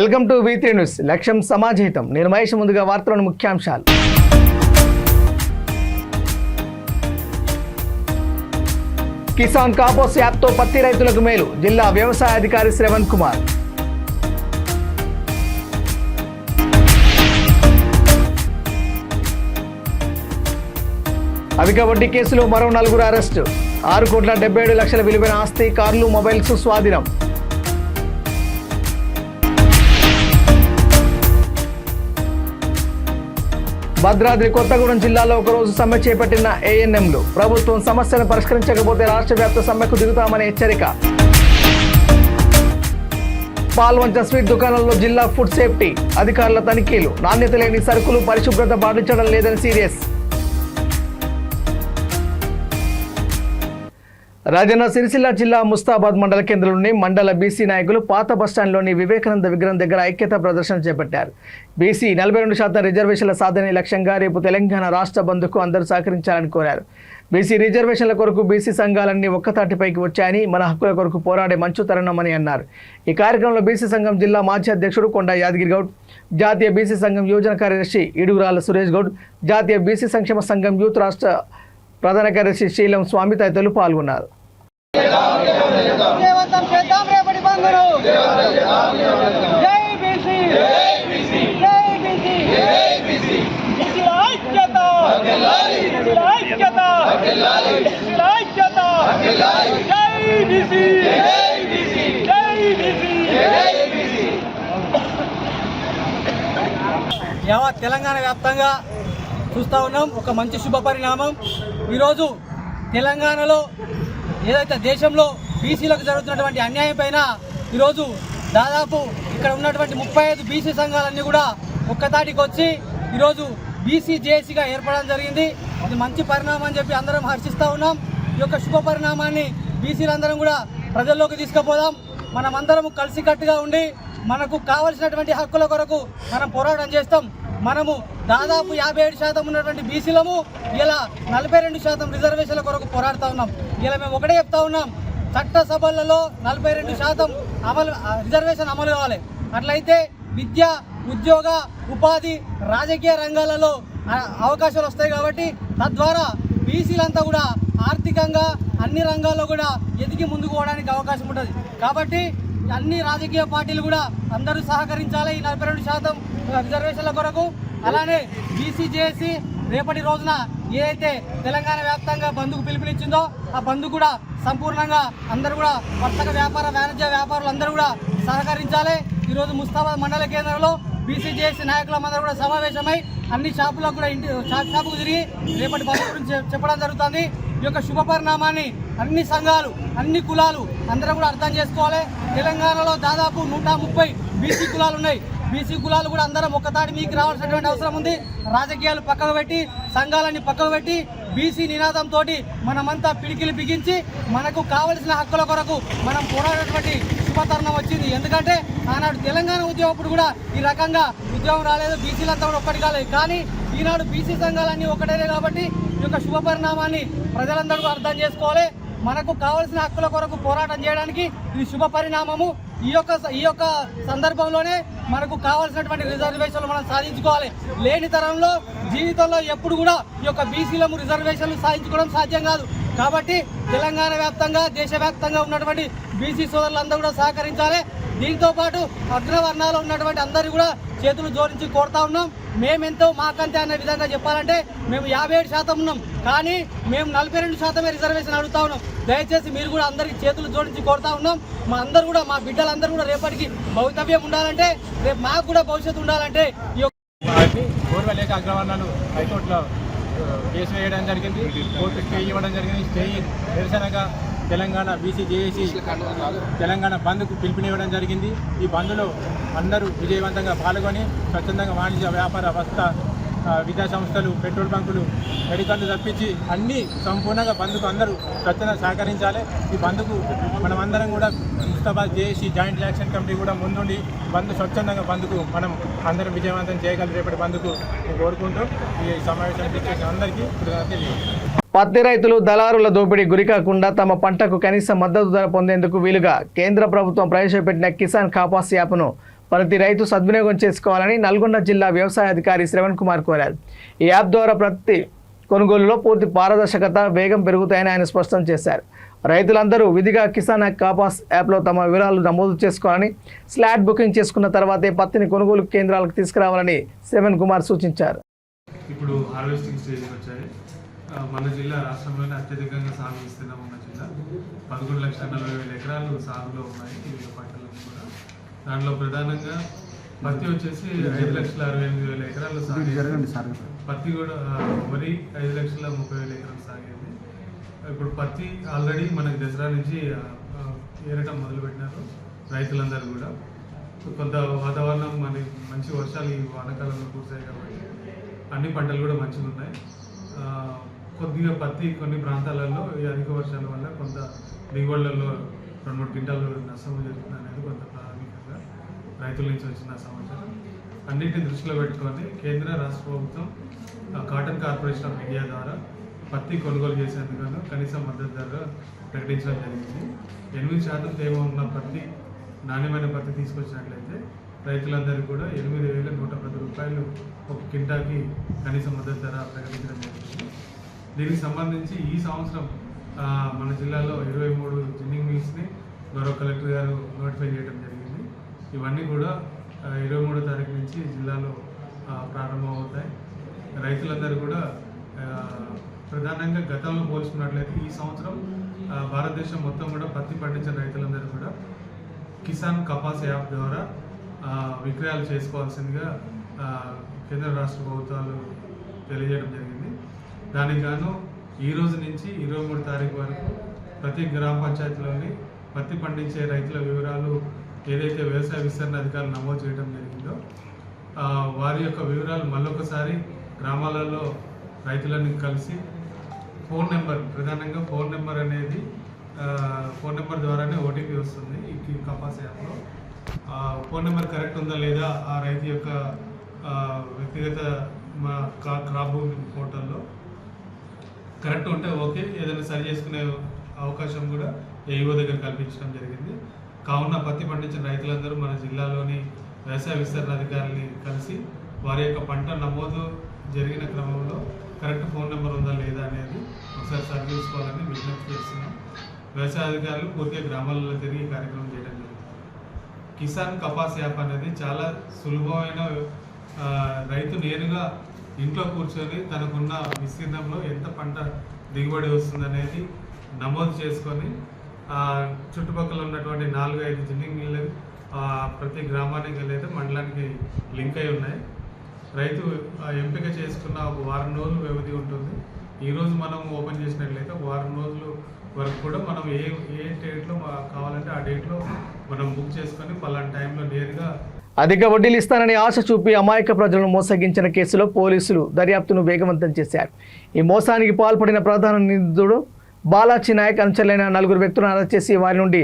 Welcome to V3 news. లక్ష్యం సమాజహితం. నేను మహేష్. ముందుగా వార్తలను ముఖ్యాంశాలు. కిసాన్ కాపోస్ యాప్తో పత్తి రైతులకు మేలు. జిల్లా వ్యవసాయ అధికారి శ్రవణ్ కుమార్. అధిక వడ్డీ కేసులో మరో 4 అరెస్టు. 6,77,00,000 విలువైన ఆస్తి, కార్లు, మొబైల్స్ స్వాధీనం. భద్రాద్రి కొత్తగూడెం జిల్లాలో ఒకరోజు సమ్మె చేపట్టిన ANMలు. ప్రభుత్వం సమస్యను పరిష్కరించకపోతే రాష్ట్ర వ్యాప్త సమ్మెకు దిగుతామనే హెచ్చరిక. పాల్వంచ స్వీట్ దుకాణంలో జిల్లా ఫుడ్ సేఫ్టీ అధికారుల తనిఖీలు. నాణ్యత లేని సరుకులు, పరిశుభ్రత పాటించడం లేదని సీరియస్. రాజన్న సిరిసిల్ల జిల్లా ముస్తాబాద్ మండల కేంద్రంలోని మండల బీసీ నాయకులు పాత బస్టాండ్లోని వివేకానంద విగ్రహం దగ్గర ఐక్యతా ప్రదర్శన చేపట్టారు. బీసీ 42% రిజర్వేషన్ల సాధనే లక్ష్యంగా రేపు తెలంగాణ రాష్ట్ర బంద్కు అందరూ సహకరించాలని కోరారు. బీసీ రిజర్వేషన్ల కొరకు బీసీ సంఘాలన్నీ ఒక్కతాటిపైకి వచ్చాయని, మన హక్కుల కొరకు పోరాడే మంచు తరుణమని అన్నారు. ఈ కార్యక్రమంలో బీసీ సంఘం జిల్లా మాజీ అధ్యక్షుడు కొండ యాదగిరి గౌడ్, జాతీయ బీసీ సంఘం యోజన కార్యదర్శి ఇడుగురాల సురేష్ గౌడ్, జాతీయ బీసీ సంక్షేమ సంఘం యూత్ రాష్ట్ర ప్రధాన కార్యదర్శి శీలం స్వామి తదితరులు పాల్గొన్నారు. యావత్ తెలంగాణ వ్యాప్తంగా చూస్తూ ఉన్నాం. ఒక మంచి శుభ పరిణామం. ఈరోజు తెలంగాణలో ఏదైతే దేశంలో బీసీలకు జరుగుతున్నటువంటి అన్యాయం పైన ఈరోజు దాదాపు ఇక్కడ ఉన్నటువంటి 35 బీసీ సంఘాలన్నీ కూడా ఒక్కతాటికి వచ్చి ఈరోజు బీసీ జేఏసీగా ఏర్పడడం జరిగింది. ఇది మంచి పరిణామం అని చెప్పి అందరం హర్షిస్తూ ఉన్నాం. ఈ యొక్క శుభ పరిణామాన్ని బీసీలందరం కూడా ప్రజల్లోకి తీసుకుపోదాం. మనమందరం కలిసికట్టుగా ఉండి మనకు కావలసినటువంటి హక్కుల కొరకు మనం పోరాటం చేస్తాం. మనము దాదాపు 57% ఉన్నటువంటి బీసీలము ఇలా 42% రిజర్వేషన్ల కొరకు పోరాడుతూ ఉన్నాం. ఇలా మేము ఒకటే చెప్తా ఉన్నాం, చట్టసభలలో 42% రిజర్వేషన్ అమలు కావాలి. అట్లయితే విద్య, ఉద్యోగ, ఉపాధి, రాజకీయ రంగాలలో అవకాశాలు వస్తాయి. కాబట్టి తద్వారా బీసీలంతా కూడా ఆర్థికంగా అన్ని రంగాల్లో కూడా ఎదిగి ముందుకు పోవడానికి అవకాశం ఉంటుంది. కాబట్టి అన్ని రాజకీయ పార్టీలు కూడా అందరూ సహకరించాలి ఈ 42% రిజర్వేషన్ల కొరకు. అలానే బీసీ జేఏసీ రేపటి రోజున ఏదైతే తెలంగాణ వ్యాప్తంగా బంద్కు పిలుపునిచ్చిందో ఆ బంద్ కూడా సంపూర్ణంగా అందరూ కూడా వర్తక వ్యాపార, వాణిజ్య వ్యాపారులు అందరూ కూడా సహకరించాలి. ఈరోజు ముస్తాబాద్ మండల కేంద్రంలో బీసీ జేఏసీ నాయకులందరూ కూడా సమావేశమై అన్ని షాపులకు కూడా షాపుకు తిరిగి రేపటి బంద్ గురించి చెప్పడం జరుగుతుంది. ఈ యొక్క శుభ పరిణామాన్ని అన్ని సంఘాలు, అన్ని కులాలు అందరం కూడా అర్థం చేసుకోవాలి. తెలంగాణలో దాదాపు 130 బీసీ కులాలు ఉన్నాయి. బీసీ కులాలు కూడా అందరం ఒక్కతాటి మీకు రావాల్సినటువంటి అవసరం ఉంది. రాజకీయాలు పక్కకు పెట్టి, సంఘాలన్నీ పక్కకు పెట్టి బీసీ నినాదంతో మనమంతా పిడికిలు బిగించి మనకు కావలసిన హక్కుల కొరకు మనం పోరాడేటువంటి శుభతరుణం వచ్చింది. ఎందుకంటే ఆనాడు తెలంగాణ ఉద్యమం అప్పుడు కూడా ఈ రకంగా ఉద్యమం రాలేదు, బీసీలంతా కూడా ఒక్కటి కాలేదు. కానీ ఈనాడు బీసీ సంఘాలన్నీ ఒకటేనే. కాబట్టి ఈ యొక్క శుభ పరిణామాన్ని ప్రజలందరూ అర్థం చేసుకోవాలి. మనకు కావలసిన హక్కుల కొరకు పోరాటం చేయడానికి ఇది శుభ పరిణామము. ఈ యొక్క సందర్భంలోనే మనకు కావాల్సినటువంటి రిజర్వేషన్లు మనం సాధించుకోవాలి. లేని తరంలో జీవితంలో ఎప్పుడు కూడా ఈ యొక్క బీసీలము రిజర్వేషన్లు సాధించుకోవడం సాధ్యం కాదు. కాబట్టి తెలంగాణ వ్యాప్తంగా, దేశవ్యాప్తంగా ఉన్నటువంటి బీసీ సోదరులందరూ కూడా సహకరించాలి. దీంతో పాటు అగ్రవర్ణాలు ఉన్నటువంటి అందరూ కూడా చేతులు జోడించి కోరుతా ఉన్నాం. మేమెంతో మాకంతే అనే విధంగా చెప్పాలంటే మేము 57% ఉన్నాం, కానీ మేము 42% రిజర్వేషన్ అడుగుతా ఉన్నాం. దయచేసి మీరు కూడా అందరికీ చేతులు జోడించి కోరుతా ఉన్నాం. మా అందరూ కూడా, మా బిడ్డలందరూ కూడా రేపటికి భవితవ్యం ఉండాలంటే, రేపు మాకు కూడా భవిష్యత్తు ఉండాలంటే లేక అగ్రవర్ణాలు హైకోర్టులో కేసు వేయడం జరిగింది. కోర్టు స్టే ఇవ్వడం జరిగింది. స్టే నిరసనగా తెలంగాణ బీసీ జేఏసీ తెలంగాణ బంద్కు పిలుపునివ్వడం జరిగింది. ఈ బంద్లో అందరూ విజయవంతంగా పాల్గొని స్వచ్ఛందంగా వాణిజ్య, వ్యాపార, వస్త్ర, విద్యా సంస్థలు, పెట్రోల్ బంకులు, మెడికల్లు తప్పించి అన్నీ సంపూర్ణంగా బంద్కు అందరూ స్వచ్ఛంగా సహకరించాలి. ఈ బంద్కు మనమందరం కూడా Mustabad JAC joint action committee కూడా ముందుండి స్వచ్ఛందంగా బంద్కు మనం అందరం విజయవంతం చేయగలరు రేపటి బంద్కు కోరుకుంటూ ఈ సమావేశానికి చేసిన అందరికీ కృతజ్ఞతలు. పత్తి రైతులు దళారుల దోపిడీ గురికాకుండా తమ పంటకు కనీస మద్దతు ధర పొందేందుకు వీలుగా కేంద్ర ప్రభుత్వం ప్రవేశపెట్టిన కిసాన్ కాపాస్ యాప్ను ప్రతి రైతు సద్వినియోగం చేసుకోవాలని నల్గొండ జిల్లా వ్యవసాయ అధికారి శ్రవణ్ కుమార్ కోరారు. ఈ యాప్ ద్వారా ప్రతి కొనుగోలులో పూర్తి పారదర్శకత, వేగం పెరుగుతాయని ఆయన స్పష్టం చేశారు. రైతులందరూ విధిగా కిసాన్ కాపాస్ యాప్లో తమ వివరాలు నమోదు చేసుకోవాలని, స్లాట్ బుకింగ్ చేసుకున్న తర్వాతే పత్తిని కొనుగోలు కేంద్రాలకు తీసుకురావాలని శ్రవణ్ కుమార్ సూచించారు. ఇప్పుడు హార్వెస్టింగ్ స్టేజ్కి వచ్చాయి. మన జిల్లా రాష్ట్రంలోనే అత్యధికంగా సాగు విస్తీర్ణం ఉన్న జిల్లా. 11,40,000 ఎకరాలు సాగులో ఉన్నాయి వివిధ పంటలకు కూడా. దాంట్లో ప్రధానంగా పత్తి వచ్చేసి 5,68,000 ఎకరాలు సాగు. పత్తి కూడా వరి 5,30,000 ఎకరాలు సాగేది. ఇప్పుడు పత్తి ఆల్రెడీ మనకి దసరా నుంచి ఏరటం మొదలుపెట్టినారు రైతులందరూ కూడా. కొంత వాతావరణం మంచి వర్షాలు ఈ వానాకాలంలో కురిశాయి కాబట్టి అన్ని పంటలు కూడా మంచిగా ఉన్నాయి. కొద్దిగా పత్తి కొన్ని ప్రాంతాలలో ఈ అధిక వర్షాల వల్ల కొంత దిగుబడులలో 2-3 క్వింటాలు నష్టం జరుగుతుంది అనేది కొంత ప్రాథమికంగా రైతుల నుంచి వచ్చిన సమాచారం. అన్నింటినీ దృష్టిలో పెట్టుకొని కేంద్ర రాష్ట్ర ప్రభుత్వం కాటన్ కార్పొరేషన్ ఆఫ్ ఇండియా ద్వారా పత్తి కొనుగోలు చేసేందుకు కనీస మద్దతు ధర ప్రకటించడం జరిగింది. 8% తేమ ఉన్న పత్తి, నాణ్యమైన పత్తి తీసుకొచ్చినట్లయితే రైతులందరికీ కూడా 8,110 రూపాయలు ఒక క్వింటాకి కనీస మద్దతు ధర ప్రకటించడం జరిగింది. దీనికి సంబంధించి ఈ సంవత్సరం మన జిల్లాలో 23 జిన్నింగ్ మిల్స్ని గౌరవ కలెక్టర్ గారు నోటిఫై చేయడం జరిగింది. ఇవన్నీ కూడా 23వ తారీఖు నుంచి జిల్లాలో ప్రారంభమవుతాయి. రైతులందరూ కూడా ప్రధానంగా గతంలో పోల్చుకున్నట్లయితే ఈ సంవత్సరం భారతదేశం మొత్తం కూడా పత్తి పండించిన రైతులందరూ కూడా కిసాన్ కపాస్ యాప్ ద్వారా విక్రయాలు చేసుకోవాల్సిందిగా కేంద్ర రాష్ట్ర ప్రభుత్వాలు తెలియజేయడం జరిగింది. దానికి గాను ఈ రోజు నుంచి 23వ తారీఖు వరకు ప్రతి గ్రామ పంచాయతీలోని పత్తి పండించే రైతుల వివరాలు ఏదైతే వ్యవసాయ విస్తరణ అధికారులు నమోదు చేయడం జరిగిందో వారి యొక్క వివరాలు మళ్ళొకసారి గ్రామాలలో రైతులను కలిసి ఫోన్ నెంబర్, ప్రధానంగా ఫోన్ నెంబర్ అనేది ఫోన్ నెంబర్ ద్వారానే ఓటీపీ వస్తుంది ఈ కపాస్ యాప్లో. ఫోన్ నెంబర్ కరెక్ట్ ఉందా లేదా ఆ రైతు యొక్క వ్యక్తిగత క్రాప్ పోర్టల్లో కరెక్ట్ ఉంటే ఓకే, ఏదైనా సరి చేసుకునే అవకాశం కూడా ఏఈఓ దగ్గర కల్పించడం జరిగింది. కావున పత్తి పండించిన రైతులందరూ మన జిల్లాలోని వ్యవసాయ విస్తరణ అధికారులని కలిసి వారి యొక్క పంట నమోదు జరిగిన క్రమంలో కరెక్ట్ ఫోన్ నెంబర్ ఉందా లేదా అనేది ఒకసారి సరి చేసుకోవాలని విజ్ఞప్తి చేస్తున్నాం. వ్యవసాయ అధికారులు పూర్తిగా గ్రామాలలో తిరిగి కార్యక్రమం చేయడం జరుగుతుంది. కిసాన్ కపాస్ యాప్ అనేది చాలా సులభమైన, రైతు నేరుగా ఇంట్లో కూర్చొని తనకున్న విస్తీర్ణంలో ఎంత పంట దిగుబడి వస్తుందనేది నమోదు చేసుకొని చుట్టుపక్కల ఉన్నటువంటి 4-5 జిన్నింగ్ మిల్లు ప్రతి గ్రామానికి లేదా మండలానికి లింక్ అయి ఉన్నాయి. రైతు ఎంపిక చేసుకున్న ఒక వారం రోజులు వ్యవధి ఉంటుంది. ఈరోజు మనం ఓపెన్ చేసినట్లయితే ఒక వారం రోజులు వరకు కూడా మనం ఏ డేట్లో కావాలంటే ఆ డేట్లో మనం బుక్ చేసుకొని పలానా టైంలో నేరుగా. అధిక వడ్డీలు ఇస్తానని ఆశ చూపి అమాయక ప్రజలను మోసగించిన కేసులో పోలీసులు దర్యాప్తును వేగవంతం చేశారు. ఈ మోసానికి పాల్పడిన ప్రధాన నిందితుడు బాలాజీ నాయక్ అనుచరులైన 4 వ్యక్తులను అరెస్ట్ చేసి వారి నుండి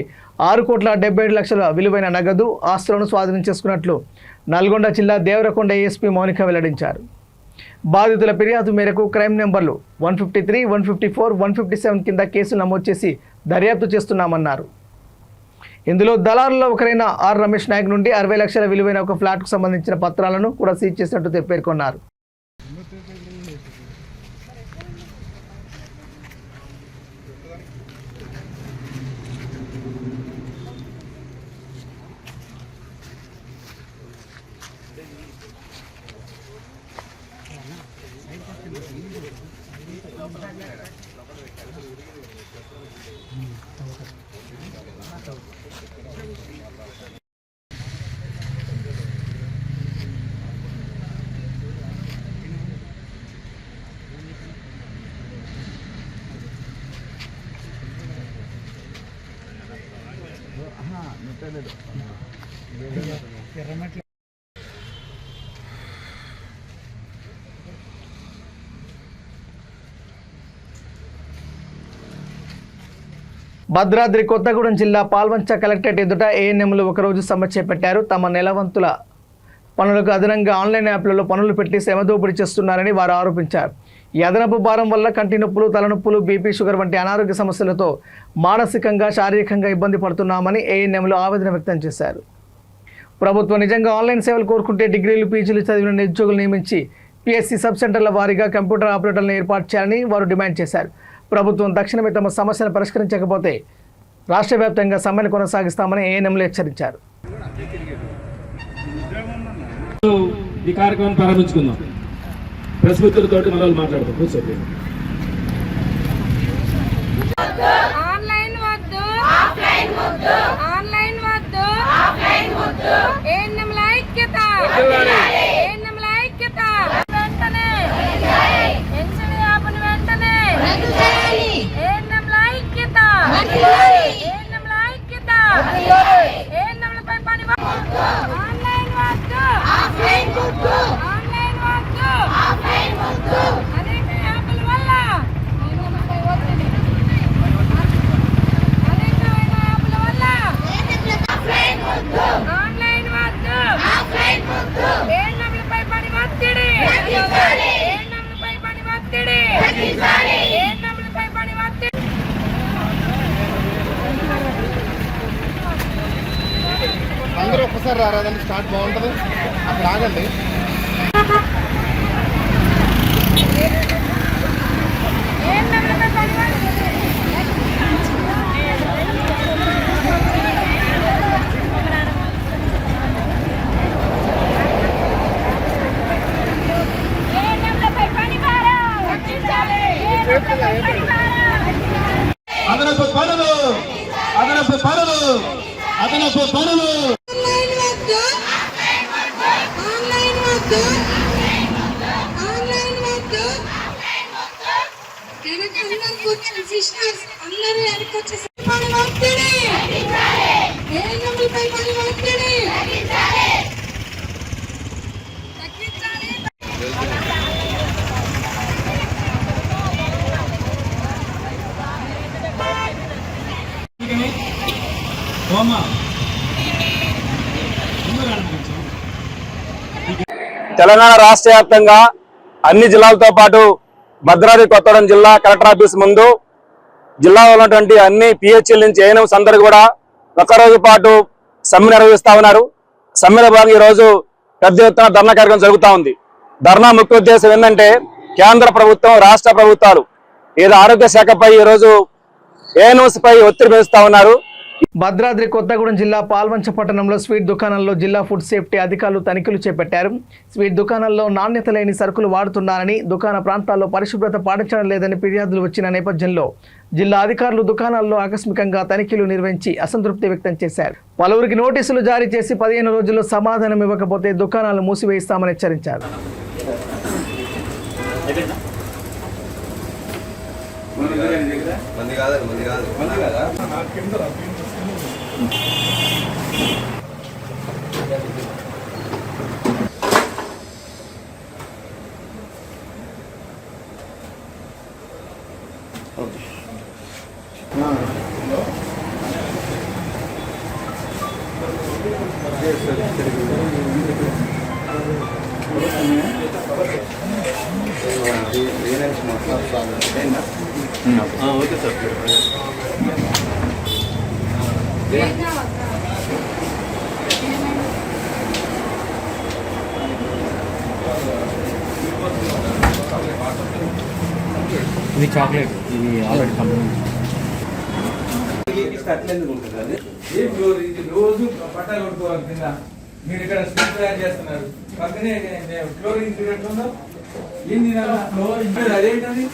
6,77,00,000 విలువైన నగదు, ఆస్తులను స్వాధీనం చేసుకున్నట్లు నల్గొండ జిల్లా దేవరకొండ ఏఎస్పీ మౌనిక వెల్లడించారు. బాధితుల ఫిర్యాదు మేరకు క్రైమ్ నెంబర్లు 153, 154, 157 కింద కేసు నమోదు చేసి దర్యాప్తు చేస్తున్నామన్నారు. ఇందులో దళారుల్లో ఒకరైన ఆర్ రమేష్ నాయక్ నుండి 60 లక్షల విలువైన ఒక ఫ్లాట్కు సంబంధించిన పత్రాలను కూడా సీజ్ చేసినట్టు పేర్కొన్నారు. భద్రాద్రి కొత్తగూడెం జిల్లా పాల్వంచ కలెక్టరేట్ ఎదుట ఏఎన్ఎంలు ఒకరోజు సమ్మె చేపట్టారు. తమ నెలవంతుల పనులకు అదనంగా ఆన్లైన్ యాప్లలో పనులు పెట్టి శ్రమదోపిడీ చేస్తున్నారని వారు ఆరోపించారు. ఈ అదనపు భారం వల్ల కంటి నొప్పులు, తలనొప్పులు, బీపీ, షుగర్ వంటి అనారోగ్య సమస్యలతో మానసికంగా, శారీరకంగా ఇబ్బంది పడుతున్నామని ఏఎన్ఎంలు ఆవేదన వ్యక్తం చేశారు. ప్రభుత్వం నిజంగా ఆన్లైన్ సేవలు కోరుకుంటే డిగ్రీలు పీజీలు చదివిన నిరుద్యోగులు నియమించి పిఎస్సి సబ్ సెంటర్ల వారీగా కంప్యూటర్ ఆపరేటర్లను ఏర్పాటు చేయాలని వారు డిమాండ్ చేశారు. ప్రభుత్వం తక్షణమే తమ సమస్యను పరిష్కరించకపోతే రాష్ట్ర వ్యాప్తంగా సమ్మెను కొనసాగిస్తామని ఏఎన్ఎంలు హెచ్చరించారు. ఈ కార్యక్రమం ప్రారంభించుకుందాం. ప్రెస్ మిత్రులతో మనం మాట్లాడదాం. కూర్చోండి. ఆన్లైన్ వద్దు, ఆఫ్లైన్ వద్దు, ఆన్లైన్ వద్దు, ఆఫ్లైన్ వద్దు. ఏఎన్ఎంల ఐక్యత, ఏఎన్ఎంల ఐక్యత. వెంటనే పెన్షన్ యాప్ను వెంటనే ఏఎన్ఎంల ఐక్యత, ఏఎన్ఎంల ఐక్యత. ఏఎన్ఎంలపై పని ఆన్లైన్ వద్దు, ఆఫ్లైన్ వద్దు, ఆన్లైన్ వద్దు, ఆఫ్లైన్ వద్దు. అనేక యాప్ల వల్ల ఏఎన్ఎంలపై ఒత్తిడి, అనేకమైన యాప్ల వల్ల ఆఫ్లైన్ వద్దు, ఆన్లైన్ వద్దు, ఆఫ్లైన్ వద్దు. ఏఎన్ఎంలపై పని ఒత్తిడి, ఏఎన్ఎంలపై పని ఒత్తిడి, ఏఎన్ఎంలపై పని ఒత్తిడి. అందరూ ఒక్కసారి రారాదండి, స్టార్ట్ బాగుంటుంది. అక్కడ ఆగండి. ఏఎన్ఎంలపై పని ఒత్తిడి. ఏఎన్ఎంలపై పని భారం తగ్గించాలి. ఏఎన్ఎంలపై పని భారం అదనపు పనులు, అదనపు పనులు, అదనపు పనులు. ఆన్లైన్ వద్దు, ఆన్లైన్ వద్దు, ఆన్లైన్ వద్దు. వెనక అందరు కూర్చొని సిస్టర్స్ అందరూ వెనక వచ్చేసి పని ఒత్తిడి, ఏఎన్ఎంలపై పని ఒత్తిడి తగ్గించాలి. తెలంగాణ రాష్ట్ర వ్యాప్తంగా అన్ని జిల్లాలతో పాటు భద్రాద్రి కొత్తగూడెం జిల్లా కలెక్టర్ ఆఫీస్ ముందు జిల్లాలో ఉన్నటువంటి అన్ని పిహెచ్ఎల్ నుంచి ఏఎన్ఎంస్ అందరూ కూడా ఒక్కరోజు పాటు సమ్మె నిర్వహిస్తా ఉన్నారు. సమ్మెలో భాగంగా ఈరోజు పెద్ద ఎత్తున ధర్నా కార్యక్రమం జరుగుతూ ఉంది. ధర్నా ముఖ్య ఉద్దేశం ఏంటంటే కేంద్ర ప్రభుత్వం, రాష్ట్ర ప్రభుత్వాలు ఏదో ఆరోగ్య శాఖపై ఈరోజు ఏఎన్ఎంస్ పై ఒత్తిడి పెంచుతా ఉన్నారు. భద్రాద్రి కొత్తగూడెం జిల్లా పాల్వంచ పట్టణంలో స్వీట్ దుకాణంలో జిల్లా ఫుడ్ సేఫ్టీ అధికారులు తనిఖీలు చేపట్టారు. స్వీట్ దుకాణాల్లో నాణ్యత లేని సరుకులు వాడుతున్నారని, దుకాణ ప్రాంతాల్లో పరిశుభ్రత పాటించడం లేదని ఫిర్యాదులు వచ్చిన నేపథ్యంలో జిల్లా అధికారులు దుకాణాల్లో ఆకస్మికంగా తనిఖీలు నిర్వహించి అసంతృప్తి వ్యక్తం చేశారు. పలువురికి నోటీసులు జారీ చేసి 15 రోజుల్లో సమాధానం ఇవ్వకపోతే దుకాణాలు మూసివేయిస్తామని హెచ్చరించారు. Okay sir. ఇది చాక్లెట్, ఇది ఆల్రెడీ కంపెనీ. రోజు పట్టాలు కొట్టుకోవాలి కింద. మీరు ఇక్కడ స్వీట్ తయారు చేస్తున్నారు, పక్కనే క్లోరిన్ సిగరెట్ ఉందో ఏంది అదేంటది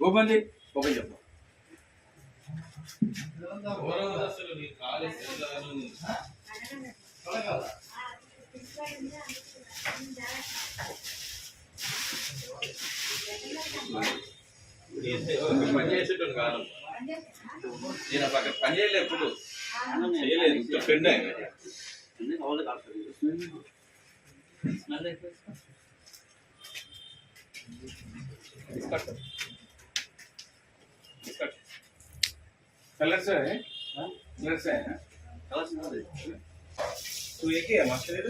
ఓపెన్ చెప్పు. పని చేసేటోడు కాదు, నేను పక్కన పని చేయలేదు, ఎప్పుడు చేయలేదు. ఫ్రెండ్ कलर से है, कलर से है तू एक ही है मास्टर।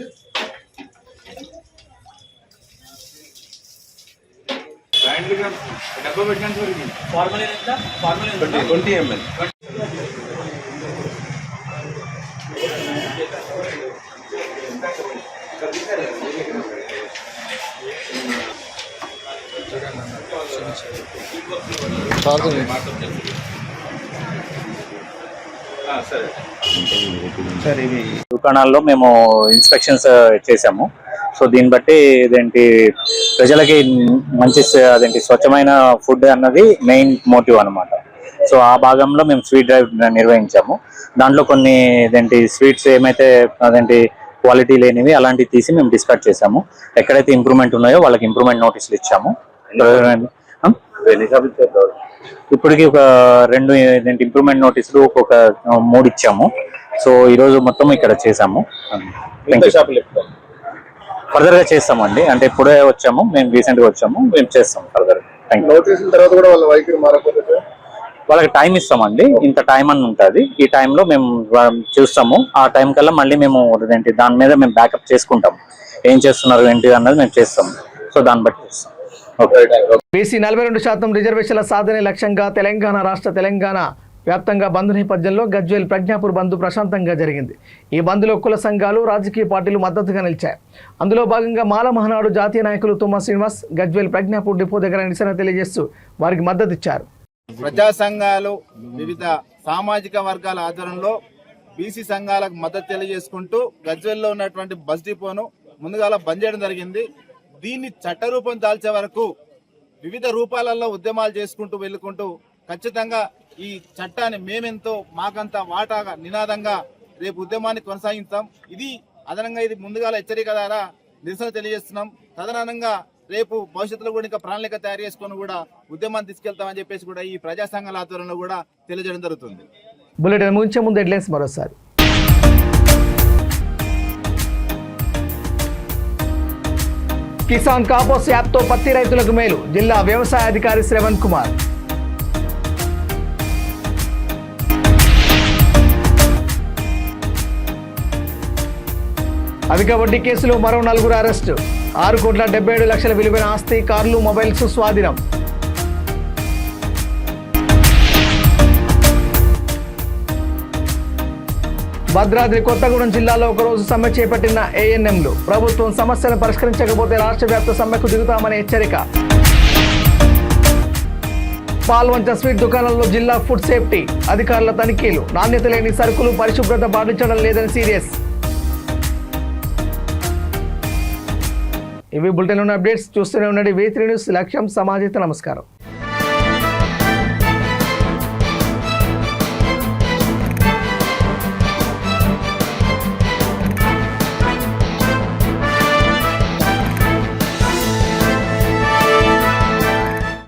డబ్బా పెట్టినంత వరకు ఫార్మలిన్ ఎంత? ఫార్మలిన్ ఎంత? 20 ml. సరే దుకాణాల్లో మేము ఇన్స్పెక్షన్స్ చేసాము. సో దీన్ని బట్టి ఇదేంటి ప్రజలకి మంచి అదేంటి స్వచ్ఛమైన ఫుడ్ అన్నది మెయిన్ మోటివ్ అన్నమాట. సో ఆ భాగంలో మేము స్వీట్ డ్రైవ్ నిర్వహించాము. దాంట్లో కొన్ని ఇదేంటి స్వీట్స్ ఏమైతే అదేంటి క్వాలిటీ లేనివి అలాంటివి తీసి మేము డిస్కార్డ్ చేసాము. ఎక్కడైతే ఇంప్రూవ్మెంట్ ఉన్నాయో వాళ్ళకి ఇంప్రూవ్మెంట్ నోటీసులు ఇచ్చాము. ఇప్పటికి ఒక 2 ఇంప్రూవ్మెంట్ నోటీసులు ఒక్కొక్క 3 ఇచ్చాము. సో ఈరోజు మొత్తం ఇక్కడ చేసాము. ఫర్దర్ గా చేస్తామండి. అంటే ఇప్పుడే వచ్చాము, మేము రీసెంట్ గా వచ్చాము, మేము చేస్తాం ఫర్దర్. తర్వాత కూడా వాళ్ళ వైఖరి మారకపోతే వాళ్ళకి టైం ఇస్తామండి. ఇంత టైం అని ఉంటుంది. ఈ టైంలో మేము చూస్తాము. ఆ టైం కల్లా మళ్ళీ మేము ఏంటి దాని మీద మేము బ్యాకప్ చేసుకుంటాం. ఏం చేస్తున్నారు ఏంటి అన్నది మేము చేస్తాం. సో దాన్ని బట్టి చేస్తాం. బీసీ 42% రిజర్వేషన్ల సాధనే లక్ష్యంగా తెలంగాణ వ్యాప్తంగా బంద్ నేపథ్యంలో గజ్వేల్ ప్రజ్ఞాపూర్ బంద్ ప్రశాంతంగా జరిగింది. ఈ బంద్లో కుల సంఘాలు, రాజకీయ పార్టీలు మద్దతుగా నిలిచాయి. అందులో భాగంగా మాల మహానాడు జాతీయ నాయకులు తుమ్మా శ్రీనివాస్ గజ్వేల్ ప్రజ్ఞాపూర్ డిపో దగ్గర నిరసన తెలియజేస్తూ వారికి మద్దతు ఇచ్చారు. ప్రజా సంఘాలు వివిధ సామాజిక వర్గాల ఆధ్వర్యంలో బీసీ సంఘాలకు మద్దతు తెలియజేసుకుంటూ గజ్వేల్లో ఉన్నటువంటి బస్ డిపోను ముందుగా బంద్ చేయడం జరిగింది. దీన్ని చట్టరూపం దాల్చే వరకు వివిధ రూపాలలో ఉద్యమాలు చేసుకుంటూ వెళ్ళుకుంటూ ఖచ్చితంగా ఈ చట్టాన్ని మేమెంతో మాకంత వాటాగా నినాదంగా రేపు ఉద్యమాన్ని కొనసాగిస్తాం. ఇది అదనంగా ఇది ముందుగా హెచ్చరిక ద్వారా నిరసన తెలియజేస్తున్నాం. తదనంగా రేపు భవిష్యత్తులో కూడా ఇంకా ప్రణాళిక తయారు చేసుకొని కూడా ఉద్యమాన్ని తీసుకెళ్తామని చెప్పేసి కూడా ఈ ప్రజా సంఘాల ఆధ్వర్యంలో కూడా తెలియజేయడం జరుగుతుంది. బులెటిన్ ముగించే ముందు హెడ్లైన్స్ మరోసారి. కిసాన్ కాపోస్ యాప్తో పత్తి రైతులకు మేలు, జిల్లా వ్యవసాయ అధికారి శ్రవణ్ కుమార్. అధిక వడ్డీ కేసులో మరో 4 అరెస్టు, 6,77,00,000 విలువైన ఆస్తి, కార్లు, మొబైల్స్ స్వాధీనం. భద్రాద్రి కొత్తగూడెం జిల్లాలో ఒకరోజు సమ్మె చేపట్టిన ఏఎన్ఎంలు, ప్రభుత్వం సమస్యను పరిష్కరించకపోతే రాష్ట్ర వ్యాప్త సమ్మెకు దిగుతామనే హెచ్చరిక. పాల్వంచ స్వీట్ దుకాణాల్లో జిల్లా ఫుడ్ సేఫ్టీ అధికారుల తనిఖీలు, నాణ్యత లేని సరుకులు, పరిశుభ్రత పాటించడం లేదని సీరియస్. ఇవి బులెటిన్ అప్డేట్స్. చూస్తూనే ఉండండి V3 న్యూస్. లక్ష్యం సమాజం. నమస్కారం.